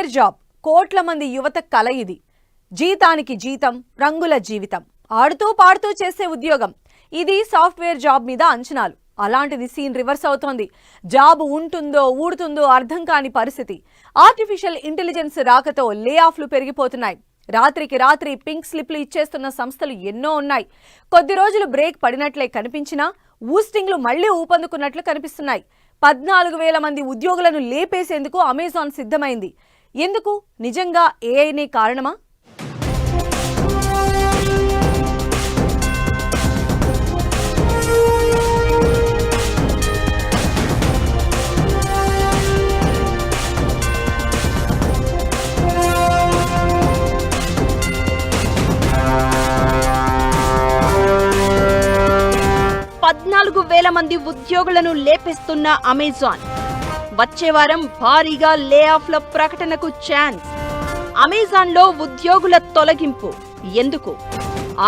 Software job కోట్ల మంది యువత కల ఇది. జీతానికి జీతం, రంగుల జీవితం, ఆడుతూ పాడుతూ చేసే ఉద్యోగం. ఇది సాఫ్ట్వేర్ జాబ్ మీద అంచనాలు. అలాంటిది సీన్ రివర్స్ అవుతోంది. జాబ్ ఉంటుందో ఊడుతుందో అర్థం కాని పరిస్థితి. ఆర్టిఫిషియల్ ఇంటెలిజెన్స్ రాకతో లే ఆఫ్లు పెరిగిపోతున్నాయి. రాత్రికి రాత్రి పింక్ స్లిప్లు ఇచ్చేస్తున్న సంస్థలు ఎన్నో ఉన్నాయి. కొద్ది రోజులు బ్రేక్ పడినట్లే కనిపించినా ఊస్టింగ్లు మళ్లీ ఊపందుకున్నట్లు కనిపిస్తున్నాయి. 14,000 మంది ఉద్యోగులను లేపేసేందుకు అమెజాన్ సిద్ధమైంది. ఎందుకు? నిజంగా ఏఐనే కారణమా? మంది ఉద్యోగులను లేపేస్తున్న అమెజాన్ వచ్చే వారం భారీగా లే ఆఫ్ల ప్రకటనకు ఛాన్స్. అమెజాన్లో ఉద్యోగుల తొలగింపు ఎందుకు?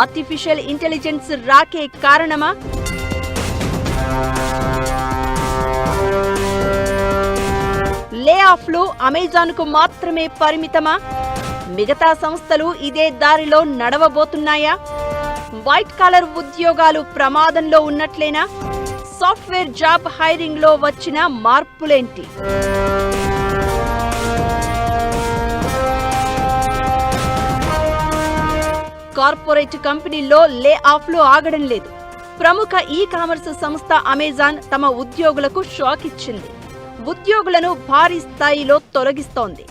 ఆర్టిఫిషియల్ ఇంటెలిజెన్స్ రాకే కారణమా? లే ఆఫ్లు అమెజాన్కు మాత్రమే పరిమితమా? మిగతా సంస్థలు ఇదే దారిలో నడవబోతున్నాయా? వైట్ కాలర్ ఉద్యోగాలు ప్రమాదంలో ఉన్నట్లేనా? సాఫ్ట్వేర్ జాబ్ హైరింగ్ లో వచ్చిన మార్పులేంటి? కార్పొరేట్ కంపెనీల్లో లే ఆఫ్లు ఆగడం లేదు. ప్రముఖ ఈ కామర్స్ సంస్థ అమెజాన్ తమ ఉద్యోగులకు షాక్ ఇచ్చింది. ఉద్యోగులను భారీ స్థాయిలో తొలగిస్తోంది.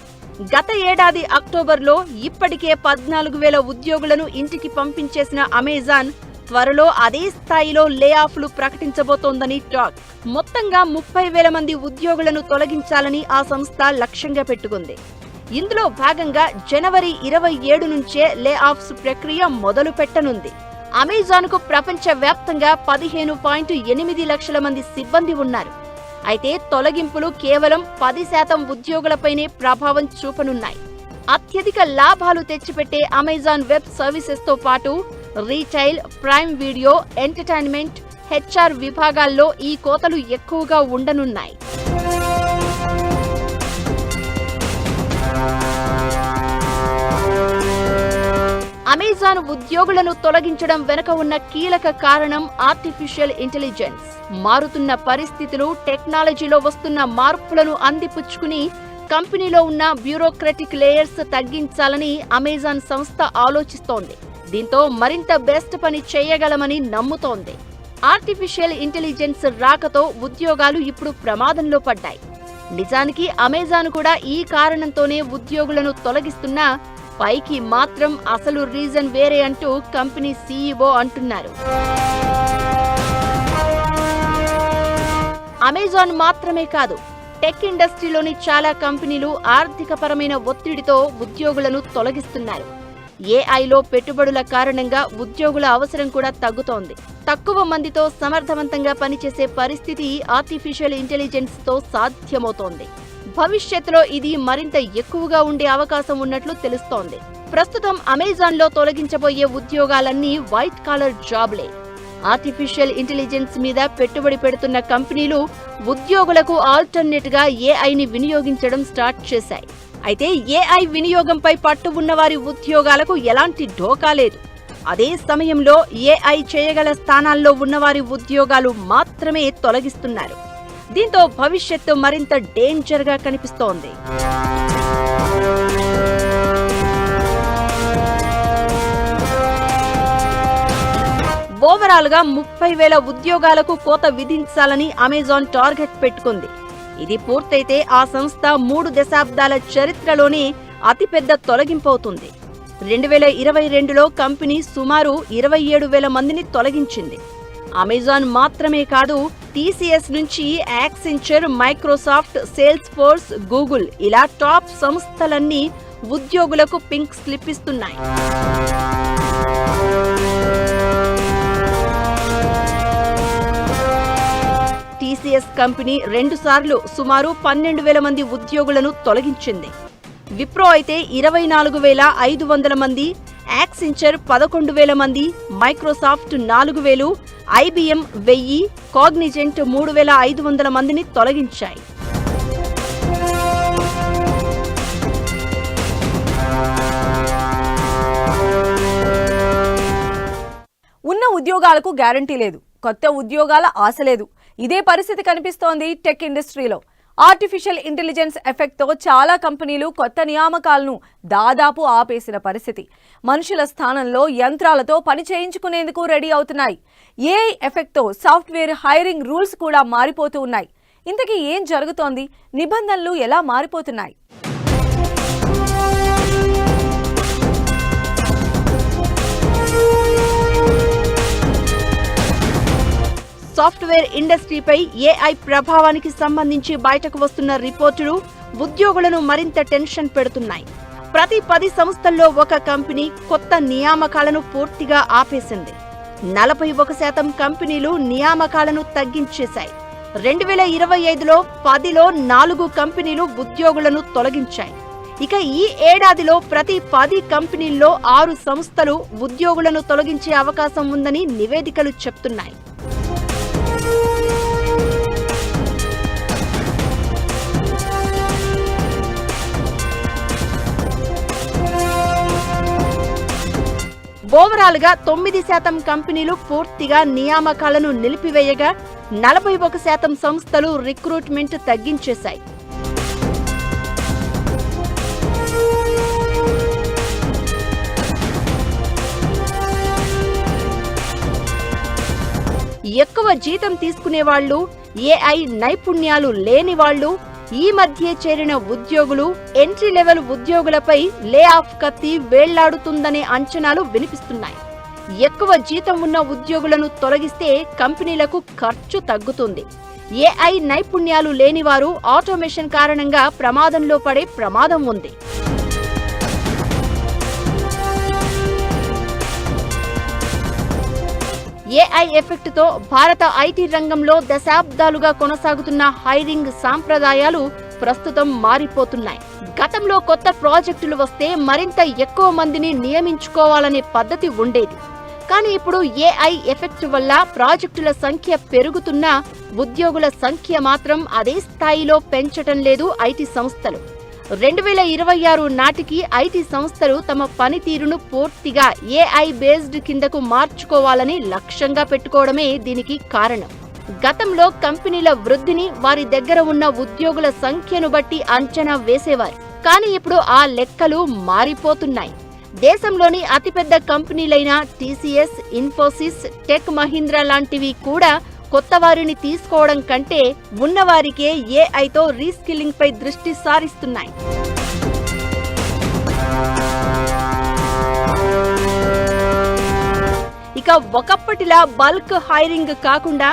గత ఏడాది అక్టోబర్లో ఇప్పటికే 14,000 ఉద్యోగులను ఇంటికి పంపించేసిన అమెజాన్ త్వరలో అదే స్థాయిలో లే ఆఫ్లు ప్రకటించబోతోందని టాక్. మొత్తంగా 30,000 మంది ఉద్యోగులను తొలగించాలని ఆ సంస్థ లక్ష్యంగా పెట్టుకుంది. ఇందులో భాగంగా జనవరి 27 నుంచే లే ఆఫ్స్ ప్రక్రియ మొదలు పెట్టనుంది. అమెజాన్కు ప్రపంచవ్యాప్తంగా 15.8 లక్షల మంది సిబ్బంది ఉన్నారు. అయితే తొలగింపులు కేవలం 10% ఉద్యోగులపైనే ప్రభావం చూపనున్నాయి. అత్యధిక లాభాలు తెచ్చిపెట్టే అమెజాన్ వెబ్ సర్వీసెస్ తో పాటు retail, prime video, entertainment, HR విభాగాల్లో ఈ కోతలు ఎక్కువగా ఉండనున్నాయి. అమెజాన్ ఉద్యోగులను తొలగించడం వెనుక ఉన్న కీలక కారణం ఆర్టిఫిషియల్ ఇంటెలిజెన్స్. మారుతున్న పరిస్థితులు, టెక్నాలజీలో వస్తున్న మార్పులను అందిపుచ్చుకుని కంపెనీలో ఉన్న బ్యూరోక్రటిక్ లేయర్స్ తగ్గించాలని అమెజాన్ సంస్థ ఆలోచిస్తోంది. దీంతో మరింత బెస్ట్ పని చేయగలమని నమ్ముతోంది. ఆర్టిఫిషియల్ ఇంటెలిజెన్స్ రాకతో ఉద్యోగాలు ఇప్పుడు ప్రమాదంలో పడ్డాయి. నిజానికి అమెజాన్ కూడా ఈ కారణంతోనే ఉద్యోగులను తొలగిస్తున్నా పైకి మాత్రం అసలు రీజన్ వేరే అంటూ కంపెనీ సీఈఓ అంటున్నారు. అమెజాన్ మాత్రమే కాదు, టెక్ ఇండస్ట్రీలోని చాలా కంపెనీలు ఆర్థికపరమైన ఒత్తిడితో ఉద్యోగులను తొలగిస్తున్నారు. ఏఐలో పెట్టుబడుల కారణంగా ఉద్యోగుల అవసరం కూడా తగ్గుతోంది. తక్కువ మందితో సమర్థవంతంగా పనిచేసే పరిస్థితి ఆర్టిఫిషియల్ ఇంటెలిజెన్స్ తో సాధ్యమవుతోంది. భవిష్యత్తులో ఇది మరింత ఎక్కువగా ఉండే అవకాశం ఉన్నట్లు తెలుస్తోంది. ప్రస్తుతం అమెజాన్లో తొలగించబోయే ఉద్యోగాలన్నీ వైట్ కాలర్ జాబ్లే. ఆర్టిఫిషియల్ ఇంటెలిజెన్స్ మీద పెట్టుబడి పెడుతున్న కంపెనీలు ఉద్యోగులకు ఆల్టర్నేట్ గా ఏఐని వినియోగించడం స్టార్ట్ చేశాయి. అయితే ఏఐ వినియోగంపై పట్టు ఉన్నవారి ఉద్యోగాలకు ఎలాంటి ఢోకా లేదు. అదే సమయంలో ఏఐ చేయగల స్థానాల్లో ఉన్నవారి ఉద్యోగాలు మాత్రమే తొలగిస్తున్నారు. దీంతో భవిష్యత్తు మరింత డేంజర్ గా కనిపిస్తోంది. ఓవరాల్ గా 30,000 ఉద్యోగాలకు కోత విధించాలని అమెజాన్ టార్గెట్ పెట్టుకుంది. ఇది పూర్తయితే ఆ సంస్థ 3 దశాబ్దాల చరిత్రలోనే అతిపెద్ద తొలగింపవుతుంది. 2022లో కంపెనీ సుమారు 27,000 మందిని తొలగించింది. అమెజాన్ మాత్రమే కాదు, టీసీఎస్ నుంచి Accenture, Microsoft, sales force, Google ఇలా టాప్ సంస్థలన్నీ ఉద్యోగులకు పింక్ స్లిప్ ఇస్తున్నాయి. టీసీఎస్ కంపెనీ 2 సార్లు సుమారు 12,000 మంది ఉద్యోగులను తొలగించింది. విప్రో అయితే 24,500 మంది, యాక్సెంచర్ 11,000 మంది, మైక్రోసాఫ్ట్ 4,000, ఐబిఎం 1000, కాగ్నిజెంట్ 3,500 మందిని తొలగించాయి. ఉన్న ఉద్యోగాలకు గ్యారంటీ లేదు, కొత్త ఉద్యోగాల ఆశ లేదు. ఇదే పరిస్థితి కనిపిస్తోంది టెక్ ఇండస్ట్రీలో. ఆర్టిఫిషియల్ ఇంటెలిజెన్స్ ఎఫెక్ట్తో చాలా కంపెనీలు కొత్త నియామకాలను దాదాపు ఆపేసిన పరిస్థితి. మనుషుల స్థానంలో యంత్రాలతో పని చేయించుకునేందుకు రెడీ అవుతున్నాయి. ఏఐ ఎఫెక్ట్తో సాఫ్ట్వేర్ హైరింగ్ రూల్స్ కూడా మారిపోతూ ఉన్నాయి. ఇంతకీ ఏం జరుగుతోంది? నిబంధనలు ఎలా మారిపోతున్నాయి? సాఫ్ట్వేర్ ఇండస్ట్రీపై ఏఐ ప్రభావానికి సంబంధించి బయటకు వస్తున్న రిపోర్టులు ఉద్యోగులను మరింత టెన్షన్ పెడుతున్నాయి. ప్రతి 10 సంస్థల్లో ఒక కంపెనీ కొత్త నియామకాలను పూర్తిగా ఆపేసింది. 41% కంపెనీలు నియామకాలను తగ్గించేశాయి. 2025లో 10లో 4 కంపెనీలు ఉద్యోగులను తొలగించాయి. ఇక ఈ ఏడాదిలో ప్రతి 10 కంపెనీల్లో 6 సంస్థలు ఉద్యోగులను తొలగించే అవకాశం ఉందని నివేదికలు చెప్తున్నాయి. ఓవరాల్ గా 9% కంపెనీలు పూర్తిగా నియామకాలను నిలిపివేయగా 41% సంస్థలు రిక్రూట్మెంట్ తగ్గించేశాయి. ఎక్కువ జీతం తీసుకునేవాళ్లు, ఏఐ నైపుణ్యాలు లేని వాళ్లు, ఈ మధ్య చేరిన ఉద్యోగులు, ఎంట్రీ లెవెల్ ఉద్యోగులపై లే ఆఫ్ కత్తి వేళ్లాడుతుందనే అంచనాలు వినిపిస్తున్నాయి. ఎక్కువ జీతం ఉన్న ఉద్యోగులను తొలగిస్తే కంపెనీలకు ఖర్చు తగ్గుతుంది. ఏఐ నైపుణ్యాలు లేనివారు ఆటోమేషన్ కారణంగా ప్రమాదంలో పడే ప్రమాదం ఉంది. ఏఐ ఎఫెక్ట్ తో భారత ఐటీ రంగంలో దశాబ్దాలుగా కొనసాగుతున్న హైరింగ్ సాంప్రదాయాలు ప్రస్తుతం మారిపోతున్నాయి. గతంలో కొత్త ప్రాజెక్టులు వస్తే మరింత ఎక్కువ మందిని నియమించుకోవాలనే పద్ధతి ఉండేది. కానీ ఇప్పుడు ఏఐ ఎఫెక్ట్ వల్ల ప్రాజెక్టుల సంఖ్య పెరుగుతున్నా ఉద్యోగుల సంఖ్య మాత్రం అదే స్థాయిలో పెంచటం లేదు ఐటీ సంస్థలు. 2026 నాటికి ఐటీ సంస్థలు తమ పనితీరును పూర్తిగా ఏఐ బేస్డ్ కిందకు మార్చుకోవాలని లక్ష్యంగా పెట్టుకోవడమే దీనికి కారణం. గతంలో కంపెనీల వృద్ధిని వారి దగ్గర ఉన్న ఉద్యోగుల సంఖ్యను బట్టి అంచనా వేసేవారు. కానీ ఇప్పుడు ఆ లెక్కలు మారిపోతున్నాయి. దేశంలోని అతిపెద్ద కంపెనీలైన టీసీఎస్, ఇన్ఫోసిస్, టెక్ మహీంద్రా లాంటివి కూడా కొత్త వారిని తీసుకోవడం కంటే ఉన్నవారికే ఏఐతో రీస్కిల్లింగ్ పై దృష్టి సారిస్తున్నాయి. ఇక ఒకప్పటిలా బల్క్ హైరింగ్ కాకుండా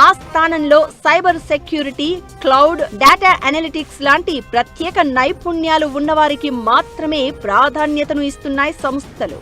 ఆ స్థానంలో cyber security, cloud, data analytics లాంటి ప్రత్యేక నైపుణ్యాలు ఉన్నవారికి మాత్రమే ప్రాధాన్యతను ఇస్తున్నాయి సంస్థలు.